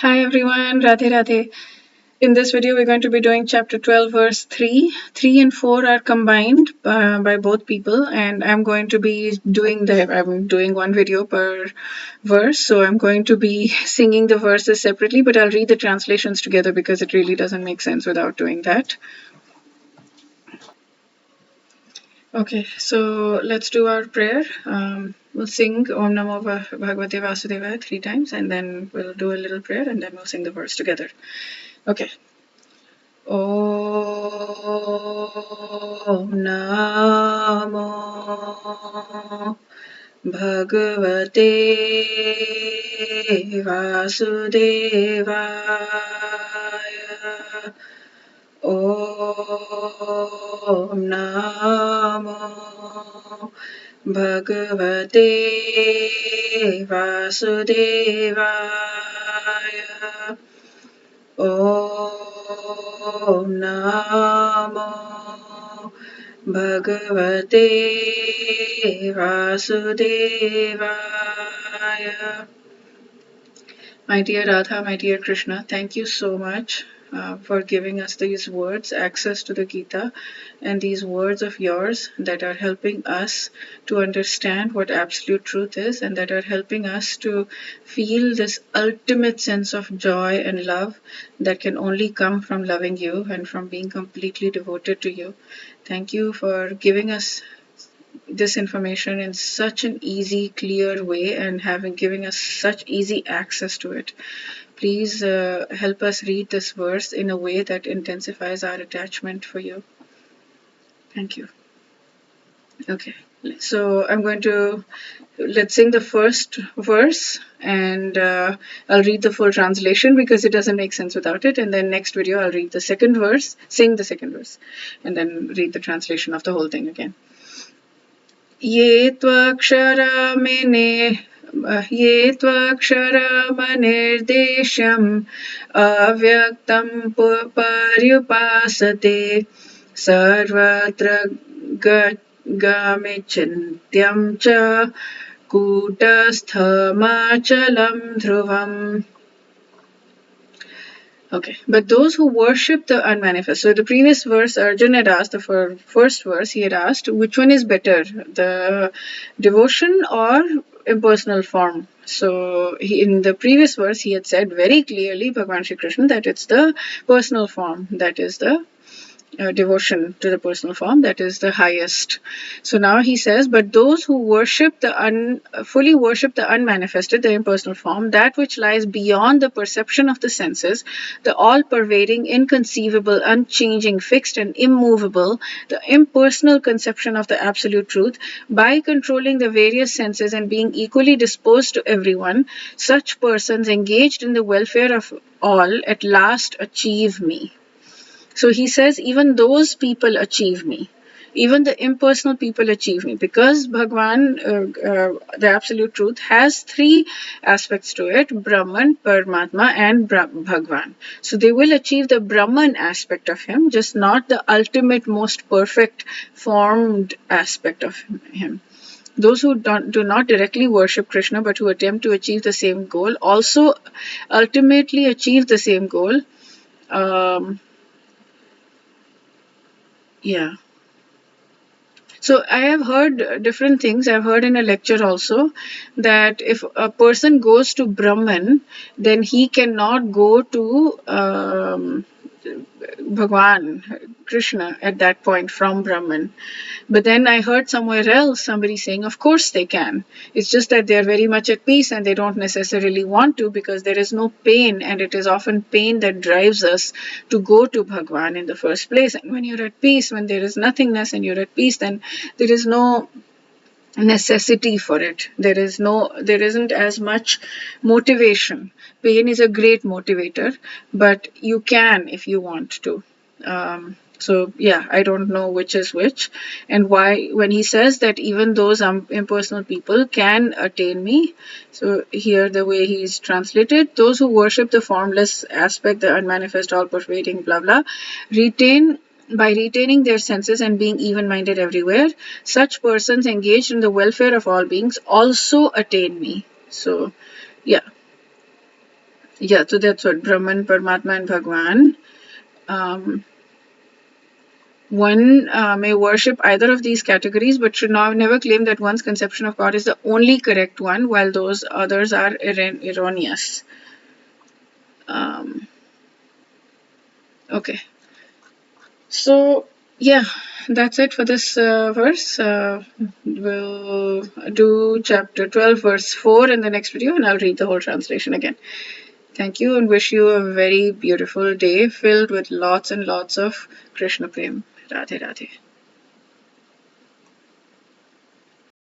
Hi everyone, Radhe Radhe. In this video, we're going to be doing chapter 12, verse 3. 3 and 4 are combined by both people, and I'm going to be I'm doing one video per verse, so I'm going to be singing the verses separately, but I'll read the translations together because it really doesn't make sense without doing that. Okay, so let's do our prayer. We'll sing Om Namo Bhagavate Vasudevaya 3 times, and then we'll do a little prayer, and then we'll sing the verse together. Okay. Om Namo Bhagavate Vasudevaya. Om Namo Bhagavate Vasudevaya. Om Namo Bhagavate Vasudevaya. My dear Radha, my dear Krishna, thank you so much for giving us these words, access to the Gita, and these words of yours that are helping us to understand what absolute truth is and that are helping us to feel this ultimate sense of joy and love that can only come from loving you and from being completely devoted to you. Thank you for giving us this information in such an easy, clear way and giving us such easy access to it. Please help us read this verse in a way that intensifies our attachment for you. Thank you. Okay, so let's sing the first verse, and I'll read the full translation because it doesn't make sense without it. And then next video I'll read the second verse, sing the second verse, and then read the translation of the whole thing again. Ye tvaksharamanirdesyam avyaktam paryupasate sarvatra gamichintyam cha kutasthamachalam dhruvam. Okay, but those who worship the unmanifest. So the previous verse, Arjun had asked, the first verse, he had asked, which one is better, the devotion or impersonal form? So in the previous verse, he had said very clearly, Bhagwan Shri Krishna, that it's the personal form that is the devotion to the personal form, that is the highest. So now he says, but those who fully worship the unmanifested, the impersonal form, that which lies beyond the perception of the senses, the all-pervading, inconceivable, unchanging, fixed and immovable, the impersonal conception of the absolute truth, by controlling the various senses and being equally disposed to everyone, such persons engaged in the welfare of all at last achieve me. So he says, even those people achieve me. Even the impersonal people achieve me. Because Bhagwan, the absolute truth, has three aspects to it: Brahman, Paramatma, and Bhagwan. So they will achieve the Brahman aspect of him, just not the ultimate, most perfect, formed aspect of him. Those who do not directly worship Krishna but who attempt to achieve the same goal also ultimately achieve the same goal. Yeah. So I have heard different things. I've heard in a lecture also that if a person goes to Brahman, then he cannot go to Bhagwan, Krishna at that point from Brahman. But then I heard somewhere else somebody saying, of course they can. It's just that they're very much at peace and they don't necessarily want to because there is no pain, and it is often pain that drives us to go to Bhagwan in the first place. And when you're at peace, when there is nothingness and you're at peace, then there is no necessity for it. There isn't as much motivation. Pain is a great motivator, but you can if you want to. So yeah, I don't know which is which, and why when he says that even those impersonal people can attain me. So here the way he's translated, those who worship the formless aspect, the unmanifest, all-pervading, blah blah, by retaining their senses and being even-minded everywhere, such persons engaged in the welfare of all beings also attain me. So yeah. Yeah, so that's what Brahman, Paramatma, and Bhagwan. One may worship either of these categories, but should never claim that one's conception of God is the only correct one, while those others are erroneous. Okay. So, yeah, that's it for this verse. We'll do chapter 12, verse 4 in the next video, and I'll read the whole translation again. Thank you, and wish you a very beautiful day filled with lots and lots of Krishna prem. Radhe Radhe.